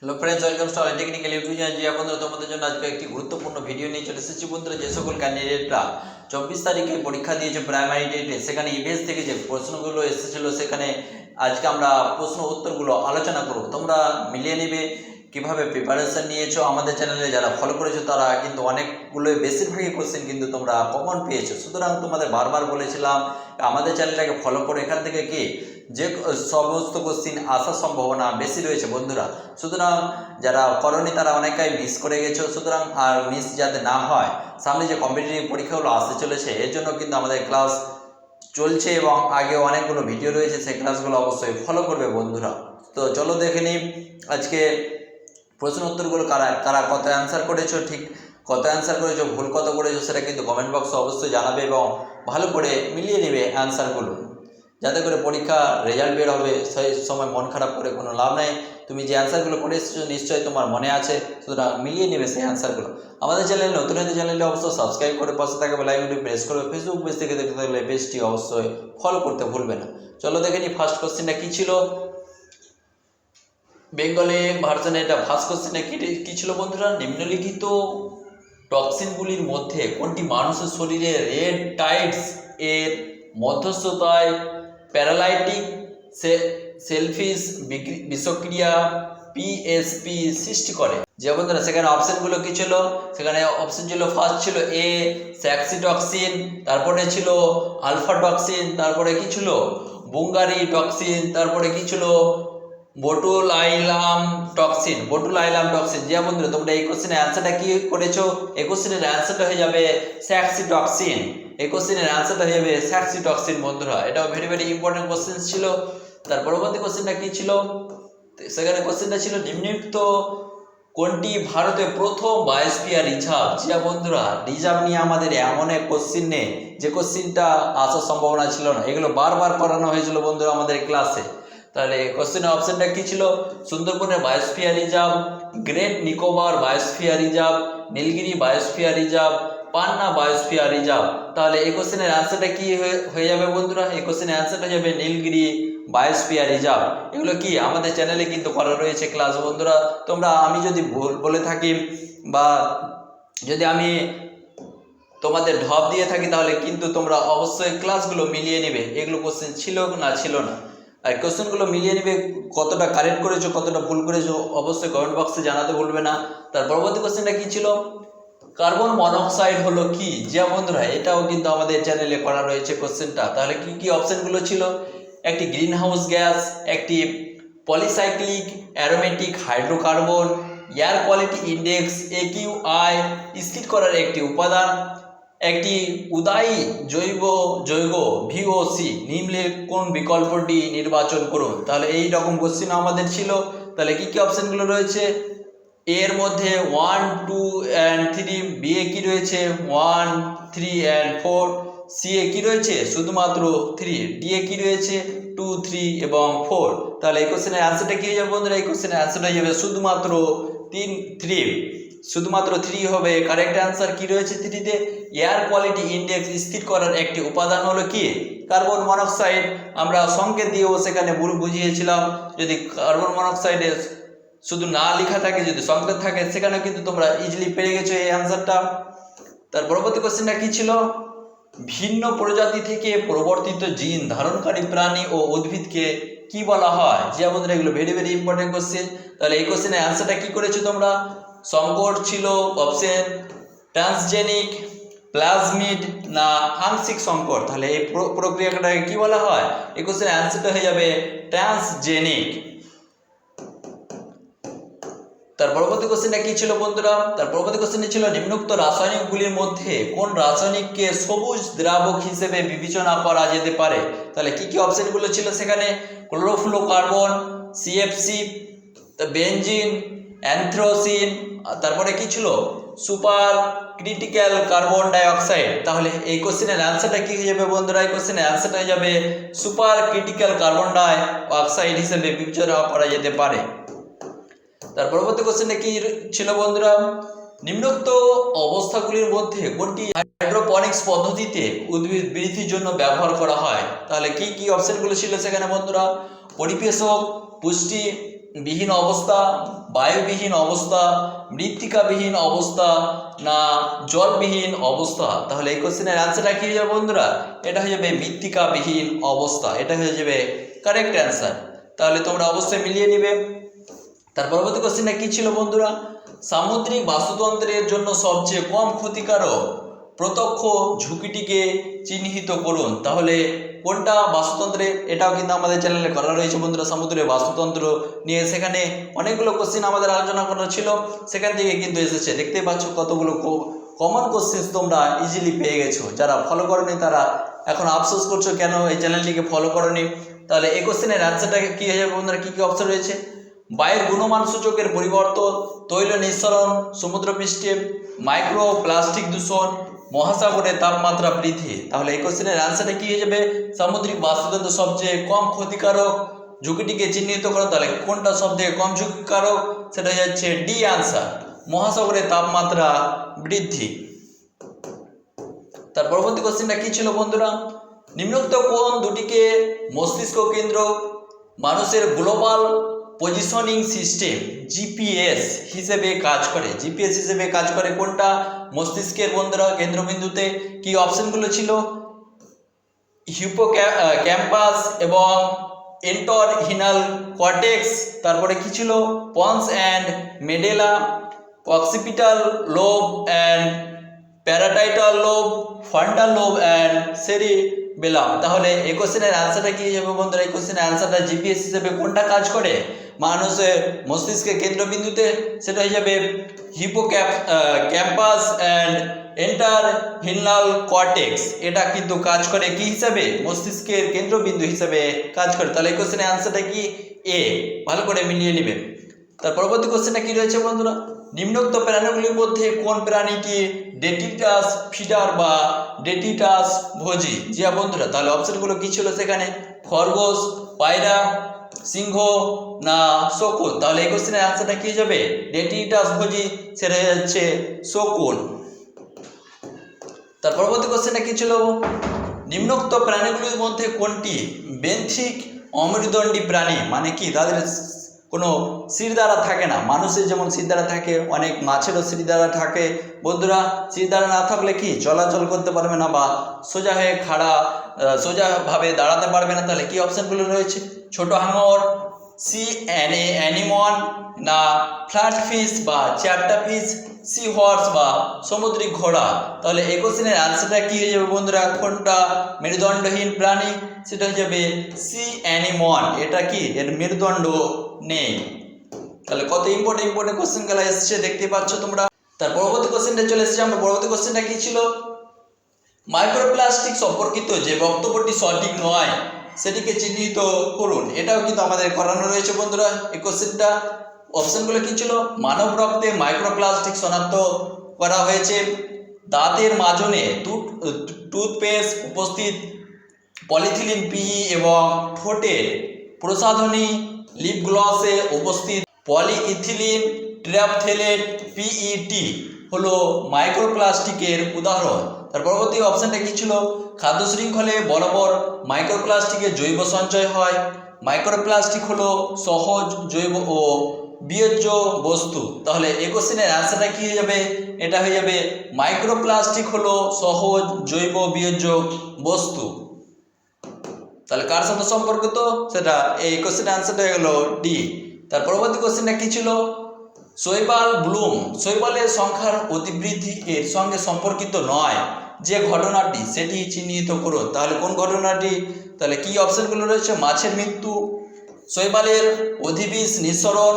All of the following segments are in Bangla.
Hello friends, welcome to our technical YouTube channel. যে বন্ধুরা তোমাদের জন্য আজকে একটি গুরুত্বপূর্ণ ভিডিও নিয়ে চলে এসেছি। বন্ধুরা, যে সকল ক্যান্ডিডেটরা 24 তারিখে পরীক্ষা দিয়েছে প্রাইমারি ডেটে, সেখানে ইভিএস থেকে যে প্রশ্নগুলো এসেছিল, সেখানে আজকে আমরা প্রশ্ন উত্তরগুলো আলোচনা করব। তোমরা মিলিয়ে নেবে কিভাবে প্রিপারেশন নিয়েছো। আমাদের চ্যানেলে যারা ফলো করেছো তারা কিন্তু অনেকগুলো বেশিরভাগই কোশ্চেন কিন্তু তোমরা কমন পেয়েছো। সুতরাং তোমাদের বারবার বলেছিলাম আমাদের চ্যানেলটাকে ফলো করে এখান থেকে কি যে সমস্ত কোশ্চিন আসার সম্ভাবনা বেশি রয়েছে বন্ধুরা। সুতরাং যারা করনি তারা অনেকটাই মিস করে গেছো। সুতরাং আর মিস যাতে না হয়, সামনে যে কম্পিটিটিভ পরীক্ষাগুলো আসতে চলেছে এর জন্য কিন্তু আমাদের ক্লাস চলছে এবং আগে অনেকগুলো ভিডিও রয়েছে, সেই ক্লাসগুলো অবশ্যই ফলো করবে বন্ধুরা। তো চলো দেখে নিই আজকে প্রশ্ন উত্তরগুলো কারা কারা কত অ্যান্সার করেছো, ঠিক কত অ্যান্সার করেছো, ভুল কত করেছো সেটা কিন্তু কমেন্ট বক্সে অবশ্যই জানাবে এবং ভালো করে মিলিয়ে নেবে অ্যান্সারগুলো, যাতে করে পরীক্ষা রেজাল্ট বের হবে সেই সময় মন খারাপ করে কোনো লাভ নেই। তুমি যে অ্যান্সারগুলো করে এসেছো নিশ্চয়ই তোমার মনে আছে, সুতরাং মিলিয়ে নেবে সেই অ্যান্সারগুলো। আমাদের চ্যানেল নতুন হতে চ্যানেলটি অবশ্যই সাবস্ক্রাইব করে পাশে থাকা বেল আইকনটি প্রেস করবে। ফেসবুক পেজ থেকে দেখতে থাকলে পেজটি অবশ্যই ফলো করতে ভুলবে না। চলো দেখে নিই ফার্স্ট কোশ্চেনটা কী ছিল। বেঙ্গলি ভার্সনে এটা ফার্স্ট কোশ্চেনে কী ছিল বন্ধুরা? নিম্নলিখিত টক্সিনগুলির মধ্যে কোনটি মানুষের শরীরে রেড টাইডস এর মধ্যস্থতায় প্যারালাইটিক সেলফিশ বিষক্রিয়া পিএসপি সৃষ্টি করে? যে বন্ধুরা সেখানে অপশনগুলো কি ছিল? সেখানে অপশন ছিল, ফার্স্ট ছিল এ স্যাক্সিটক্সিন, তারপরে ছিল আলফা টক্সিন, তারপরে কি ছিল বুঙ্গারি টক্সিন, তারপরে কি ছিল বোটুলাইলাম টক্সিন। যে বন্ধুরা তোমরা এই কোশ্চেনের অ্যান্সারটা কি করেছো? এই কোশ্চেনের অ্যান্সারটা হয়ে যাবে স্যাক্সিটক্সিন। এই কোশ্চেনের অ্যান্সারটা হয়ে যাবে স্যাক্সিটক্সিন বন্ধুরা। এটাও ভেরি ভেরি ইম্পর্টেন্ট কোশ্চেন ছিল। তার পরবর্তী কোশ্চেনটা কি ছিল? সেখানে কোশ্চেনটা ছিল নিম্নলিখিত কোনটি ভারতের প্রথম বায়োস্ফিয়ার রিজার্ভ? যা বন্ধুরা রিজার্ভ নিয়ে আমাদের এমন এক কোশ্চিন নেই যে কোশ্চিনটা আসার সম্ভাবনা ছিল না, এগুলো বারবার করানো হয়েছিল বন্ধুরা আমাদের ক্লাসে। তাহলে কোশ্চেনের অপশনটা কি ছিল? সুন্দরবনের biosphere reserve, great Nicobar biosphere reserve, Nilgiri biosphere reserve, Panna biosphere reserve. তাহলে এই কোশ্চেনের অ্যান্সারটা কি হয়ে যাবে বন্ধুরা? এই কোশ্চেনের অ্যান্সারটা যাবে নীলগিরি বায়োস্ফিয়ার রিজার্ভ। এগুলো কি আমাদের চ্যানেলে কিন্তু করা রয়েছে ক্লাস বন্ধুরা। তোমরা আমি যদি ভুল বলে থাকি বা যদি আমি তোমাদের ঢপ দিয়ে থাকি তাহলে কিন্তু তোমরা অবশ্যই ক্লাসগুলো মিলিয়ে নেবে, এগুলো কোশ্চেন ছিল না ছিল না। আর কোশ্চেনগুলো মিলিয়ে নেবে, কতটা কারেক্ট করেছো কতটা ভুল করেছো অবশ্যই কমেন্ট বক্সে জানাতে ভুলবে না। তার পরবর্তী কোশ্চেনটা কি ছিল? কার্বন মনোক্সাইড হলো কি? যে বন্ধুরা এটাও কিন্তু আমাদের চ্যানেলে করা রয়েছে কোশ্চেনটা। তাহলে কি কি অপশনগুলো ছিল? একটি গ্রিন হাউস গ্যাস, একটি polycyclic aromatic hydrocarbon, air quality index AQI স্থির করার একটি উপাদান, একটি উদায়ী জৈব যৌগ VOC। নিম্নের কোন বিকল্পটি নির্বাচন করুন? তাহলে এই রকম কোশ্চেন আমাদের ছিল। তাহলে কি কি অপশনগুলো রয়েছে? এর মধ্যে 1, 2 and 3, বি এ কি রয়েছে 1, 3 and 4, সি এ কি রয়েছে শুধুমাত্র 3, ডি এ কি রয়েছে 2, 3 এবং 4। তাহলে এই কোশ্চেনের অ্যান্সারটা কি হয়ে যাবে বন্ধুরা? এই কোশ্চেনের অ্যান্সারটা হয়ে যাবে শুধুমাত্র 3, শুধুমাত্র 3 হবে কারেক্ট অ্যান্সার। কি রয়েছে 3-তে? এয়ার কোয়ালিটি ইন্ডেক্স স্থির করার একটি উপাদান হলো কি? Carbon monoxide. আমরা সংকেত দিয়েও সেখানে বুঝিয়েছিলাম। যদি কার্বন মনোক্সাইডে শুধু না লেখা থাকে, যদি সংকেত থাকে, সেখানে কিন্তু তোমরা ইজিলি পেয়ে গেছো এই অ্যান্সারটা। তার পরবর্তী কোশ্চেনটা কি ছিল? ভিন্ন প্রজাতি থেকে প্রবর্তিত জিন ধারণকারী প্রাণী ও উদ্ভিদকে কি বলা হয়? যে আমাদের এগুলো ভেরি ভেরি ইম্পর্টেন্ট কোশ্চেন। তাহলে এই কোশ্চেনের অ্যান্সারটা কি করেছো তোমরা? সংকর ছিল অপশন, ট্রান্সজেনিক, প্লাজমিড না আংশিক সংকর। তাহলে এই প্রক্রিয়াটাকে কি বলা হয়? এই কোশ্চেনের অ্যান্সারটা হয়ে যাবে ট্রান্সজেনিক। তার পরবর্তী কোশ্চেনটা কি ছিল বন্ধুরা? তার পরবর্তী কোশ্চেনটি ছিল নিম্নোক্ত রাসায়নিকগুলির মধ্যে কোন রাসায়নিককে সবুজ দ্রাবক হিসেবে বিবেচনা করা যেতে পারে? তাহলে কি কি অপশনগুলো ছিল সেখানে? ক্লোরোফ্লোকার্বন, CFC, বেনজিন, অ্যানথ্রাসিন, তারপরে কি ছিল সুপার ক্রিটিক্যাল কার্বন ডাইঅক্সাইড। তাহলে এই কোশ্চেনের অ্যান্সারটা কি হয়ে যাবে বন্ধুরা? এই কোশ্চেনের অ্যান্সারটা হয়ে যাবে সুপার ক্রিটিক্যাল কার্বন ডাইঅক্সাইড হিসেবে বিবেচনা করা যেতে পারে। তার পরবর্তী কোশ্চেনটা কি ছিল বন্ধুরা? নিম্নোক্ত অবস্থাগুলির মধ্যে কোনটি হাইড্রোপনিক্স পদ্ধতিতে উদ্ভিদ বৃদ্ধির জন্য ব্যবহার করা হয়? তাহলে কি কি অপশনগুলো ছিল সেখানে বন্ধুরা? পরিবেশক, পুষ্টি বিহীন অবস্থা, বায়ুবিহীন অবস্থা, মৃত্তিকাবিহীন অবস্থা, না জলবিহীন অবস্থা? তাহলে এই কোশ্চেনের অ্যান্সারটা কি হয়ে যাবে বন্ধুরা? এটা হয়ে যাবে মৃত্তিকাবিহীন অবস্থা, এটা হয়ে যাবে কারেক্ট অ্যান্সার। তাহলে তোমরা অবশ্যই মিলিয়ে নিবে। তার পরবর্তী কোশ্চেনটা কি ছিল বন্ধুরা? সামুদ্রিক বাস্তুতন্ত্রের জন্য সবচেয়ে কম ক্ষতিকারক প্রত্যক্ষ ঝুঁকিটিকে চিহ্নিত করুন। তাহলে কোনটা বাস্তুতন্ত্রে? এটাও কিন্তু আমাদের চ্যানেলে করা রয়েছে বন্ধুরা, সমুদ্রের বাস্তুতন্ত্র নিয়ে। সেখানে অনেকগুলো কোশ্চেন আমাদের আলোচনা করা ছিল, সেখান থেকে কিন্তু এসেছে। দেখতে পাচ্ছ কতগুলো কমন কোশ্চেন তোমরা ইজিলি পেয়ে গেছো। যারা ফলো করনি তারা এখন আফসোস করছো কেন এই চ্যানেলটিকে ফলো করনি। তাহলে এই কোশ্চেনের অ্যান্সারটা কি হয়ে যাবে বন্ধুরা? কি কি অপশন রয়েছে? বায়ুর গুণমান সূচকের পরিবর্তন, তৈল নিঃসরণ সমুদ্রপৃষ্ঠে, মাইক্রো প্লাস্টিক দূষণ, মহাসাগরের তাপমাত্রা বৃদ্ধি। তাহলে এই কোশ্চেনের অ্যান্সারটা কি হয়ে যাবে? সামুদ্রিক বাস্তুতন্ত্র সবচেয়ে কম ক্ষতিকারক ঝুঁকিটিকে চিহ্নিত করো। তাহলে কোনটা সবথেকে কম ঝুঁকিকারক? সেটা হয়ে যাচ্ছে ডি অ্যান্সার, মহাসাগরের তাপমাত্রা বৃদ্ধি। তার পরবর্তী কোশ্চেনটা কি ছিল বন্ধুরা? নিম্নোক্ত কোন দুটিকে মস্তিষ্ক কেন্দ্র মানুষের গ্লোবাল পজিশনিং সিস্টেম জিপিএস হিসেবে কাজ করে? জিপিএস হিসেবে কাজ করে কোনটা? মস্তিষ্কের বন্ধুরা কেন্দ্রবিন্দুতে কি অপশনগুলো ছিল? হিপোক্যাম্পাস এবং এন্টরহিনাল কর্টেক্স। তারপরে কি ছিল? Pons and medulla, occipital lobe and parietal lobe, frontal lobe and cerebellum. তাহলে এই কোশ্চেনের অ্যান্সারটা কি যাবে বন্ধুরা? এই কোশ্চেনের অ্যান্সারটা জিপিএস হিসেবে কোনটা কাজ করে মানুষের মস্তিষ্কের কেন্দ্রবিন্দুতে? সেটা হয়ে যাবে হিপোক্যাম্পাস অ্যান্ড এন্টারহিনাল কর্টেক্স। এটা কিন্তু কাজ করে কি হিসাবে? মস্তিষ্কের কেন্দ্রবিন্দু হিসাবে কাজ করে। তাহলে এই কোশ্চেনের অ্যান্সারটা কি? এ। ভালো করে মিলিয়ে নেবে। তার পরবর্তী কোশ্চেনটা কি রয়েছে বন্ধুরা? নিম্নোক্ত প্রাণীগুলির মধ্যে কোন প্রাণীটি ডেটিটাস ফিডার বা ডেটিটাস ভোজি? জি বন্ধুরা, তাহলে অপশনগুলো কি ছিল সেখানে? খরগোশ, পায়রা, সিংহ, না শকুন? তাহলে এই কোশ্চেনের অ্যান্সারটা কি যাবে? ডেটিটাস ভোজি, সেটা হচ্ছে শকুন। তার পরবর্তী কোশ্চেনটা কি ছিল? নিম্নোক্ত প্রাণীগুলির মধ্যে কোনটি বেন্থিক অমেরুদণ্ডী প্রাণী? মানে কি তাদের কোনো শিরদাঁড়া থাকে না। মানুষের যেমন শিরদাঁড়া থাকে, অনেক মাছেরও শিরদাঁড়া থাকে বন্ধুরা। শিরদাঁড়া না থাকলে কি চলাচল করতে পারবে না বা সোজা হয়ে সোজাভাবে দাঁড়াতে পারবে না। তাহলে কি অপশনগুলো রয়েছে? ছোট হাঙর, সি অ্যানিমন, না ফ্ল্যাট ফিশ বা চ্যাপ্টা ফিশ, সি হর্স বা সামুদ্রিক ঘোড়া? তাহলে এই কোশ্চেনের অ্যান্সারটা কি হয়ে যাবে বন্ধুরা? কোনটা মেরুদণ্ডহীন প্রাণী? সেটা হয়ে যাবে সি অ্যানিমন। এটা কি? এর মেরুদণ্ড নেই। তাহলে কত ইম্পর্টেন্ট কোশ্চেন গুলো এসছে দেখতে পাচ্ছ তোমরা। তার পরবর্তী কোশ্চেনটা চলে এসেছে। আমরা পরবর্তী কোশ্চেনটা কি ছিল? মাইক্রোপ্লাস্টিক সম্পর্কিত যে বক্তব্যটি সঠিক নয় সেটিকে চিহ্নিত করুন। এটাও কিন্তু আমাদের করানো রয়েছে বন্ধুরা। এই কোশ্চেনটা অপশনগুলো কি ছিল? মানব রক্তে মাইক্রোপ্লাস্টিক শনাক্ত করা হয়েছে, দাঁতের মাজনে টুথপেস্ট উপস্থিত, পলিথিলিন পিই এবং ঠোঁটের প্রসাধনী লিপ গ্লসে উপস্থিত পলিইথিলিন ট্র্যাপথেলেট পিইটি হলো মাইক্রোপ্লাস্টিকের উদাহরণ। তার পরবর্তী অপশনটা কি ছিল? খাদ্য শৃঙ্খলে বরাবর মাইক্রোপ্লাস্টিকের জৈব সঞ্চয় হয়। মাইক্রোপ্লাস্টিক হলো সহজ জৈব ও বিয়োজ্য বস্তু। তাহলে এই কোশ্চেনের অ্যান্সারটা কি হয়ে যাবে? এটা হয়ে যাবে মাইক্রোপ্লাস্টিক হলো সহজ জৈব বিয়োজ্য বস্তু। তাহলে কার সাথে সম্পর্কিত? সেটা এই কোশ্চেনের অ্যান্সারটা হলো ডি। তার পরবর্তী কোশ্চেনটা কি ছিল? শৈবাল ব্লুম, শৈবালের সংখ্যার অতিবৃদ্ধি এর সঙ্গে সম্পর্কিত নয় যে ঘটনাটি সেটি চিহ্নিত করুন। তাহলে কোন ঘটনাটি? তাহলে কি অপশনগুলো রয়েছে? মাছের মৃত্যু, শৈবালের অধিবিষ নিঃসরণ,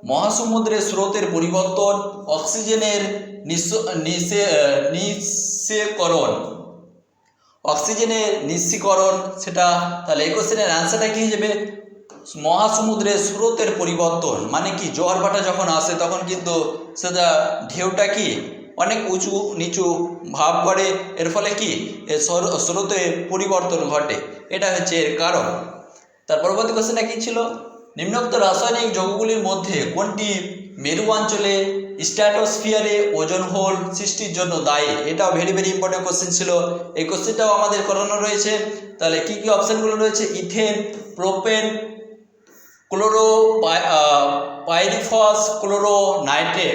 মহাসমুদ্রের স্রোতের পরিবর্তন, অক্সিজেনের নিঃস্বীকরণ সেটা। তাহলে এই কোশ্চেনের অ্যান্সারটা কি হয়ে যাবে? মহাসমুদ্রের স্রোতের পরিবর্তন। মানে কি জোয়ার ভাটা যখন আসে তখন কিন্তু সেটা ঢেউটা কি অনেক উঁচু নিচু ভাব করে, এর ফলে কি স্রোতে পরিবর্তন ঘটে, এটা হচ্ছে এর কারণ। তার পরবর্তী কোশ্চেনটা কি ছিল? নিম্নোক্ত রাসায়নিক যৌগগুলির মধ্যে কোনটি মেরু অঞ্চলে স্ট্র্যাটোস্ফিয়ারে ওজোন হোল সৃষ্টির জন্য দায়ী? এটাও ভেরি ইম্পর্টেন্ট কোশ্চেন ছিল। এই কোশ্চেনটাও আমাদের করানো রয়েছে। তাহলে কি কি অপশনগুলো রয়েছে? ইথেন, প্রোপেন, পাইরিফস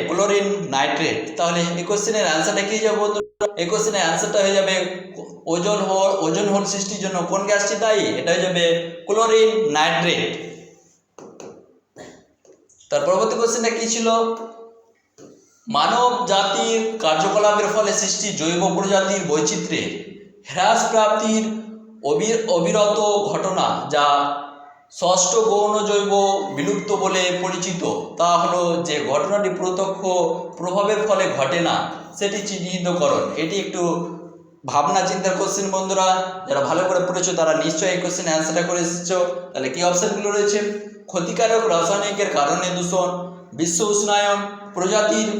ক্লোরিন নাইট্রেট। তাহলে এই কোশ্চেনের অ্যান্সারটা কি যাবে বন্ধুরা? এই কোশ্চেনের অ্যান্সারটা হয়ে যাবে ওজন হোল সৃষ্টির জন্য কোন গ্যাসটি দায়ী? এটা হয়ে যাবে ক্লোরিন নাইট্রেট। তার পরবর্তী কোশ্চেনটা কি ছিল? মানব জাতির কার্যকলাপের ফলে সৃষ্টি জৈব প্রজাতির বৈচিত্র্যের হ্রাস প্রাপ্তির অবিরত ঘটনা যা ষষ্ঠ গৌণ জৈব বিলুপ্ত বলে পরিচিত, তা হলো যে ঘটনাটি প্রত্যক্ষ প্রভাবের ফলে ঘটে না সেটি চিহ্নিতকরণ। এটি একটু ভাবনা চিন্তার কোশ্চেন বন্ধুরা, যারা ভালো করে পড়েছো তারা নিশ্চয়ই এই কোশ্চেন অ্যান্সারটা করে এসেছো। তাহলে কি অপশনগুলো রয়েছে? ক্ষতিকারক রাসায়নিকের কারণে দূষণ, বিশ্ব উষ্ণায়ন, প্রজাতির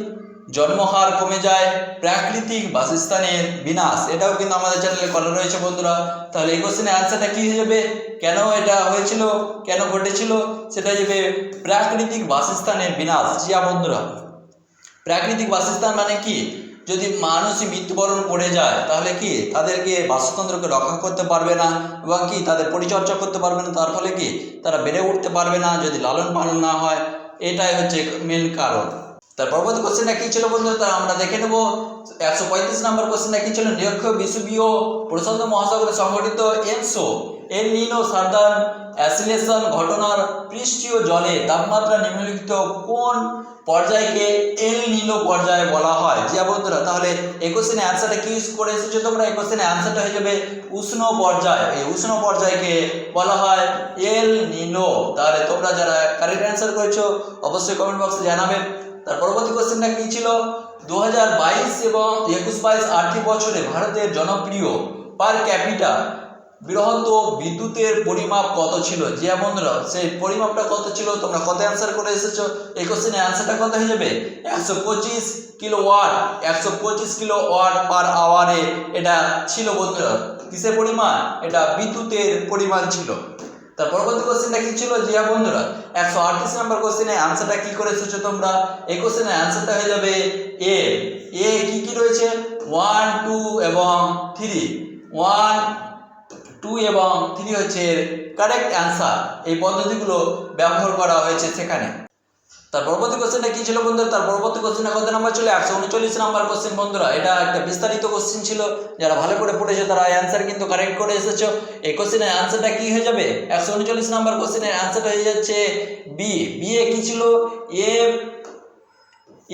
জন্মহার কমে যায়, প্রাকৃতিক বাসস্থানের বিনাশ। এটাও কিন্তু আমাদের চ্যানেলে করা রয়েছে বন্ধুরা। তাহলে এই কোশ্চেনের অ্যান্সারটা কি হয়ে যাবে? কেন এটা হয়েছিল, কেন ঘটেছিল? সেটা হয়ে যাবে প্রাকৃতিক বাসস্থানের বিনাশ। জিয়া বন্ধুরা, প্রাকৃতিক বাসস্থান মানে কি? যদি মানুষ মৃত্যুবরণ করে যায় তাহলে কি তাদেরকে বাস্তুতন্ত্রকে রক্ষা করতে পারবে না এবং কি তাদের পরিচর্যা করতে পারবে না, তার ফলে কি তারা বেড়ে উঠতে পারবে না যদি লালন পালন না হয়। এটাই হচ্ছে মেন কারণ। তার পরবর্তী কোশ্চেনটা কি ছিল বন্ধুরা? তা আমরা দেখে নেব। 135 নম্বর কোশ্চেনটা কি ছিল? নিরক্ষীয় বিষুবীয় প্রশান্ত মহাসাগরে সংঘটিত এল নিনো সাদার্ন অ্যাসিলেশন ঘটনার পৃষ্ঠীয় জলে তাপমাত্রা নিম্নলিখিত কোন পর্যায়কে এল নিনো পর্যায়ে বলা হয়? জি বন্ধুরা, তাহলে এই কোশ্চেনের অ্যান্সারটা কি করে এসেছো তোমরা? এই কোশ্চেনের অ্যান্সারটা হয়ে যাবে উষ্ণ পর্যায়। এই উষ্ণ পর্যায়কে বলা হয় এল নিনো। তাহলে তোমরা যারা কারেক্ট অ্যান্সার করেছো অবশ্যই কমেন্ট বক্সে জানাবে। তার পরবর্তী কোশ্চেনটা কি ছিল? 2022 এবং 21-22 আর্থিক বছরে ভারতের জনপ্রিয় পার ক্যাপিটা বৃহৎ বিদ্যুতের পরিমাপ কত ছিল? যে বন্ধুরা, সেই পরিমাপটা কত ছিল? তোমরা কত অ্যান্সার করে এসেছো? এই কোশ্চেনের অ্যান্সারটা কত হয়ে যাবে? 125 কিলোওয়াট। 125 কিলোওয়াট পার আওয়ারে এটা ছিল বন্ধুরা। কিসের পরিমাণ? এটা বিদ্যুতের পরিমাণ ছিল। তার পরবর্তী কোশ্চেনটা কি ছিল? জি হ্যাঁ বন্ধুরা, 138 নম্বর কোশ্চেনের অ্যান্সারটা কি করে এসেছো তোমরা? এই কোশ্চেনের অ্যান্সারটা হয়ে যাবে এ। কি কি রয়েছে? 1, 2 এবং 3। 1, 2 এবং 3 হচ্ছে কারেক্ট অ্যান্সার। এই পদ্ধতিগুলো ব্যবহার করা হয়েছে সেখানে। তার পরবর্তী কোশ্চেনটা কি ছিল বন্ধুরা? তার পরবর্তী কোশ্চেনটা কত নাম্বার ছিল? 139 নাম্বার কোশ্চেন বন্ধুরা। এটা একটা বিস্তারিত কোশ্চেন ছিল, যারা ভালো করে পড়েছো তারা অ্যান্সার কিন্তু কারেক্ট করে এসেছো। এই কোশ্চেনের অ্যান্সারটা কি হয়ে যাবে? 139 নাম্বার কোশ্চেনের অ্যান্সারটা হয়ে যাচ্ছে বি। এ কি ছিল?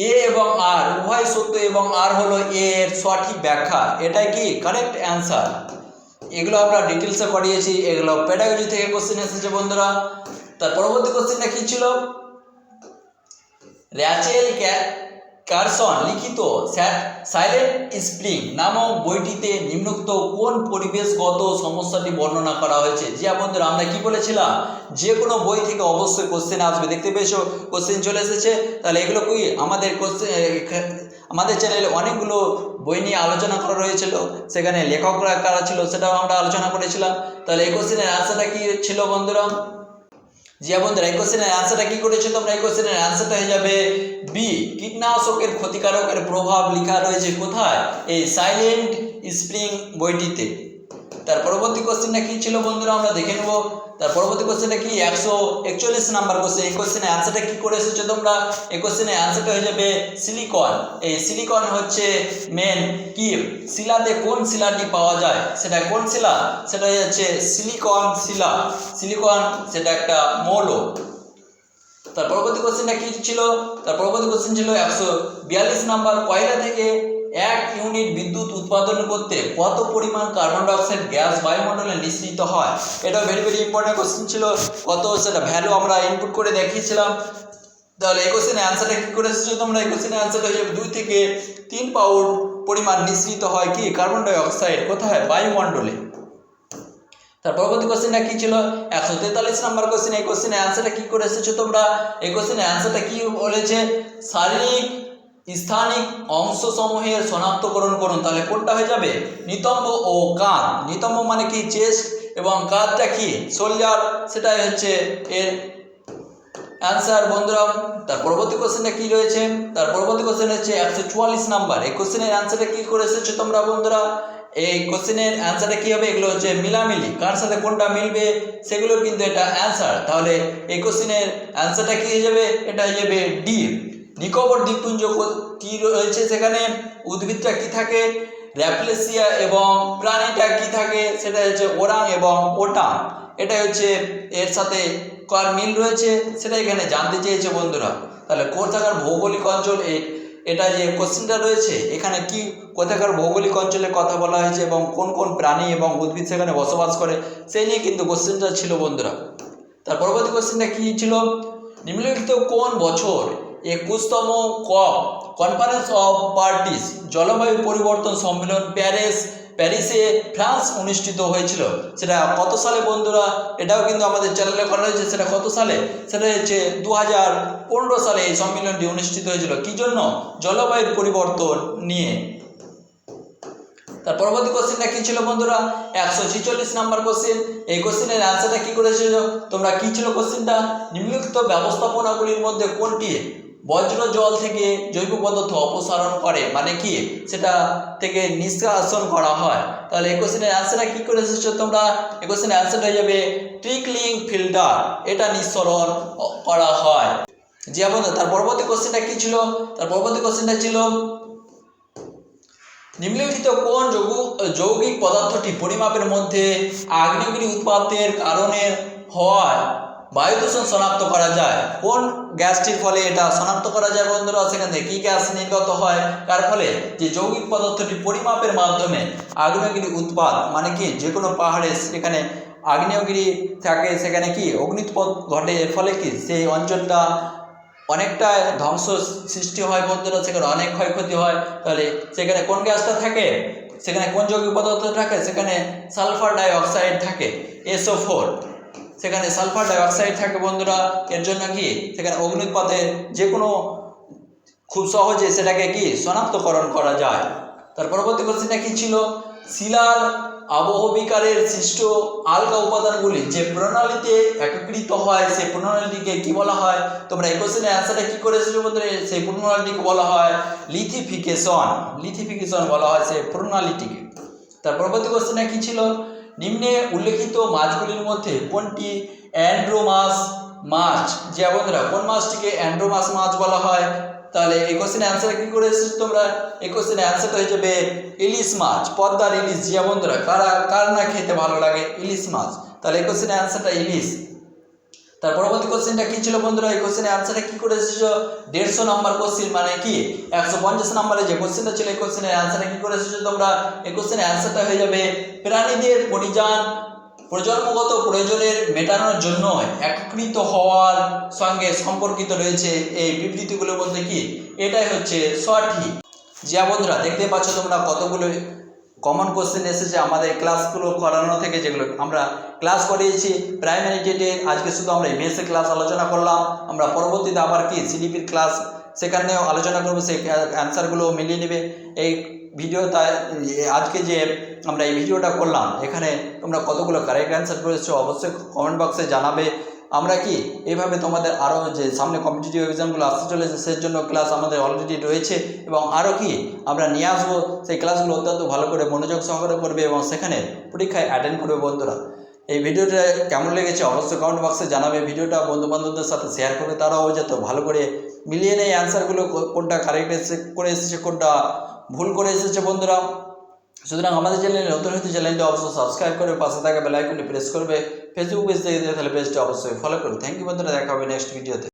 এ এবং আর উভয় সত্য এবং আর হলো এর সঠিক ব্যাখ্যা। এটাই কি কারেক্ট অ্যান্সার। এগুলো আমরা ডিটেলসে পড়িয়েছি, এগুলো পেডাগজি থেকে কোশ্চেন এসেছে বন্ধুরা। তার পরবর্তী কোশ্চেনটা কি ছিল? র্যাচেল কারসন লিখিত সাইলেন্ট স্প্রিং নামক বইটিতে নিম্নোক্ত কোন পরিবেশগত সমস্যাটি বর্ণনা করা হয়েছে? জি বন্ধুরা, আমরা কি বলেছিলাম? যে কোনো বই থেকে অবশ্যই কোশ্চেন আসবে। দেখতে পেয়েছো কোশ্চেন চলে এসেছে। তাহলে এগুলো কি আমাদের চ্যানেলে অনেকগুলো বই নিয়ে আলোচনা করা রয়েছিল, সেখানে লেখকরা কারা ছিল সেটাও আমরা আলোচনা করেছিলাম। তাহলে এই কোশ্চেনের অ্যান্সারটা কি ছিল বন্ধুরা? জি বন্ধুরা, এই কোশ্চেনের অ্যান্সারটা কি করেছো তোমরা? এই কোশ্চেনের অ্যান্সারটা হয়ে যাবে বি। কীটনাশকের ক্ষতিকারকের প্রভাব লেখা রয়েছে কোথায়? এই সাইলেন্ট স্প্রিং বইটিতে। তার পরবর্তী কোশ্চেনটা কি ছিল বন্ধুরা? আমরা দেখে নেব। তার পরবর্তী কোশ্চেনটা কি? 141 নাম্বার কোশ্চেন। এই কোশ্চেনের অ্যান্সারটা কি করে এসেছো তোমরা? এই কোশ্চেনের অ্যান্সারটা হয়ে যাবে সিলিকন। এই সিলিকন হচ্ছে মেন কি শিলাতে কোন শিলাটি পাওয়া যায়? সেটা কোন শিলা? সেটা হচ্ছে সিলিকন শিলা। সিলিকন সেটা একটা মৌল। তার পরবর্তী কোশ্চেনটা কি ছিল? তার পরবর্তী কোশ্চেন ছিল 142 নাম্বার। কয়লা থেকে 1 ইউনিট বিদ্যুৎ উৎপাদন করতে কত পরিমাণ কার্বন ডাইঅক্সাইড গ্যাস বায়ুমণ্ডলে নিঃসৃত হয়? এটা ভেরি ভেরি ইম্পর্টেন্ট কোশ্চেন ছিল। কত সেটা ভ্যালু আমরা ইনপুট করে দেখিয়েছিলাম। তাহলে এই কোশ্চেনের অ্যান্সারটা কি করে এসেছো তোমরা? এই কোশ্চেনের অ্যান্সারটা হয়ে যাবে 2 থেকে 3 পাউন্ড পরিমাণ নিঃসৃত হয় কি কার্বন ডাইঅক্সাইড। কোথায়? বায়ুমণ্ডলে। তার পরবর্তী কোশ্চেনটা কি ছিল? 143 নাম্বার কোশ্চেন। এই কোশ্চেনের অ্যান্সারটা কি করে এসেছো তোমরা? এই কোশ্চেনের অ্যান্সারটা কি বলেছে? শারীরিক স্থানিক অংশসমূহের শনাক্তকরণ করুন। তাহলে কোনটা হয়ে যাবে? নিতম্ব ও কাঁধ। নিতম্ব মানে কি? চেস্ট, এবং কাঁধটা কি? শোল্ডার। সেটাই হচ্ছে এর অ্যান্সার বন্ধুরা। তার পরবর্তী কোশ্চেনটা কি রয়েছে? তার পরবর্তী কোশ্চেন হচ্ছে 144 নাম্বার। এই কোশ্চেনের অ্যান্সারটা কি করে এসেছো তোমরা বন্ধুরা? এই কোশ্চেনের অ্যান্সারটা কি হবে, এগুলো হচ্ছে মিলামিলি, কার সাথে কোনটা মিলবে সেগুলো কিন্তু এটা অ্যান্সার। তাহলে এই কোশ্চেনের অ্যান্সারটা কি হয়ে যাবে, এটা হয়ে যাবে ডি। নিকোবর দ্বীপপুঞ্জ কি রয়েছে সেখানে, উদ্ভিদটা কি থাকে র্যাফলেসিয়া এবং প্রাণীটা কি থাকে সেটা হচ্ছে ওরাং এবং ওটাং। এটা হচ্ছে এর সাথে কার মিল রয়েছে সেটা এখানে জানতে চেয়েছে বন্ধুরা। তাহলে কোথাকার ভৌগোলিক অঞ্চল, এটা যে কোশ্চেনটা রয়েছে এখানে কি কোথাকার ভৌগোলিক অঞ্চলের কথা বলা হয়েছে এবং কোন কোন প্রাণী এবং উদ্ভিদ সেখানে বসবাস করে সেই নিয়ে কিন্তু কোশ্চেনটা ছিল বন্ধুরা। তার পরবর্তী কোশ্চেনটা কি ছিল, নিম্নলিখিত কোন বছর 21তম কনফারেন্স অফ পার্টিস জলবায়ু পরিবর্তন সম্মেলন প্যারিসে ফ্রান্স অনুষ্ঠিত হয়েছিল, সেটা কত সালে বন্ধুরা? এটাও কিন্তু আমাদের চ্যানেলে করা হয়েছে, সেটা কত সালে, সেটা হচ্ছে 2015 সালে এই সম্মেলনটি অনুষ্ঠিত হয়েছিল। কি জন্য? জলবায়ুর পরিবর্তন নিয়ে। তার পরবর্তী কোশ্চেনটা কি ছিল বন্ধুরা, 146 নাম্বার কোশ্চেন। এই কোশ্চেনের অ্যান্সারটা কি করেছিল তোমরা, কি ছিল কোশ্চেনটা, নিম্নলিখিত ব্যবস্থাপনাগুলির মধ্যে কোনটি বজ্র জল থেকে জৈব পদার্থ অপসারণ করে, মানে কি সেটা থেকে নিষ্কাশন করা হয়। তাহলে এই কোশ্চেনের অ্যান্সারটা কি করে এসেছো তোমরা, এই কোশ্চেনের অ্যান্সারটা হয়ে যাবে ট্রিকলিং ফিল্টার, এটা নিঃসরণ করা হয়। জি বন্ধু, তার পরবর্তী কোশ্চেনটা কি ছিল, তার পরবর্তী কোশ্চেনটা ছিল নিম্নলিখিত কোন যৌগিক পদার্থটি পরিমাপের মধ্যে আগ্নেয়গিরি উৎপাতের কারণে হয় বায়ু দূষণ শনাক্ত করা যায়, কোন গ্যাসটির ফলে এটা শনাক্ত করা যায় বন্ধুরা, সেখান থেকে কি গ্যাস নির্গত হয় কার ফলে, যে যৌগিক পদার্থটি পরিমাপের মাধ্যমে আগ্নেয়গিরি উৎপাত, মানে কি যে কোনো পাহাড়ে সেখানে আগ্নেয়গিরি থাকে সেখানে কি অগ্নিউৎপাত ঘটে, এর ফলে কি সেই অঞ্চলটা অনেকটা ধ্বংস সৃষ্টি হয় বন্ধুরা, সেখানে অনেক ক্ষয়ক্ষতি হয়। তাহলে সেখানে কোন গ্যাসটা থাকে, সেখানে কোন যৌগিক পদার্থ থাকে, সেখানে সালফার ডাই অক্সাইড থাকে SO4, সেখানে সালফার ডাই অক্সাইড থাকে বন্ধুরা। এর জন্য কি সেখানে অগ্নুৎপাতের যে কোনো খুব সহজে সেটাকে কি শনাক্তকরণ করা যায়। তার পরবর্তী কোশ্চেনটা কি ছিল, শিলার আবহবিকারের সৃষ্ট আলগা উপাদানগুলি যে প্রণালীতে একত্রিত হয় সেই প্রণালীটিকে কি বলা হয়, তোমরা এই কোশ্চেনের অ্যান্সারটা কি করে এসেছো বন্ধুরা, সেই প্রণালীটিকে বলা হয় লিথিফিকেশন বলা হয় সেই প্রণালীটিকে। তার পরবর্তী কোশ্চেনটা কি ছিল, নিম্নে উল্লেখিত মাছগুলির মধ্যে কোনটি অ্যান্ড্রোমাস মাছ, যে বন্ধুরা কোন মাছটিকে অ্যান্ড্রোমাস মাছ বলা হয়। তাহলে এই কোশ্চেনের অ্যান্সার কি করে এসেছো তোমরা, এই কোশ্চেনের অ্যান্সারটা হয়ে যাবে ইলিশ মাছ, পদ্মার ইলিশ, যে বন্ধুরা কার না খেতে ভালো লাগে ইলিশ মাছ। তাহলে এই কোশ্চেনের অ্যান্সারটা ইলিশ। তার পরবর্তী কোশ্চেনটা কি ছিল বন্ধুরা, এই কোশ্চেনের অ্যান্সারটা কি করে এসেছো, 150 নম্বর কোশ্চেন, মানে কি 150 নম্বরে যে কোশ্চেনটা ছিল এই কোশ্চেনের অ্যান্সারটা কি করে এসেছো তোমরা, এই কোশ্চেনের অ্যান্সারটা হয়ে যাবে প্রাণীদের প্রজন্মগত প্রয়োজনের মেটানোর জন্য একত্রিত হওয়ার সঙ্গে সম্পর্কিত রয়েছে এই বিবৃতিগুলোর মধ্যে কি, এটাই হচ্ছে সঠিক। যে বন্ধুরা দেখতে পাচ্ছ তোমরা কতগুলো কমন কোশ্চেন এসেছে আমাদের ক্লাসগুলো করানো থেকে, যেগুলো আমরা ক্লাস করিয়েছি প্রাইমারি ডেটে। আজকে শুধু আমরা এমএসএ ক্লাস আলোচনা করলাম, আমরা পরবর্তীতে আবার কি সিডিপির ক্লাস সেখানেও আলোচনা করবো, সেই অ্যান্সারগুলো মিলিয়ে নেবে। এই ভিডিওটা আজকে যে আমরা এই ভিডিওটা করলাম এখানে তোমরা কতগুলো কারেক্ট অ্যান্সার করেছো অবশ্যই কমেন্ট বক্সে জানাবে। আমরা কি এইভাবে তোমাদের আরও যে সামনে কম্পিটিটিভ এক্সামগুলো আসতে চলেছে সেই জন্য ক্লাস আমাদের অলরেডি রয়েছে এবং আরও কি আমরা নিয়ে আসবো, সেই ক্লাসগুলো অত্যন্ত ভালো করে মনোযোগ সহকারে করবে এবং সেখানে পরীক্ষায় অ্যাটেন্ড করবে বন্ধুরা। এই ভিডিওটা কেমন লেগেছে অবশ্যই কমেন্ট বক্সে জানাবে, ভিডিওটা বন্ধুবান্ধবদের সাথে শেয়ার করবে, তারাও যাতে ভালো করে মিলিয়ে নেয় অ্যান্সারগুলো, কোনটা কারেক্ট করে এসেছে কোনটা ভুল করে এসেছে বন্ধুরা। সুতরাং আমাদের চ্যানেলে নতুন হতে চ্যানেলটি অবশ্যই সাবস্ক্রাইব করে পাশে থাকা বেল আইকনটি প্রেস করবে, ফেসবুক পেজ থেকে তাহলে পেজটা অবশ্যই ফলো করবে। থ্যাংক ইউ বন্ধুরা, দেখা হবে নেক্সট ভিডিওতে।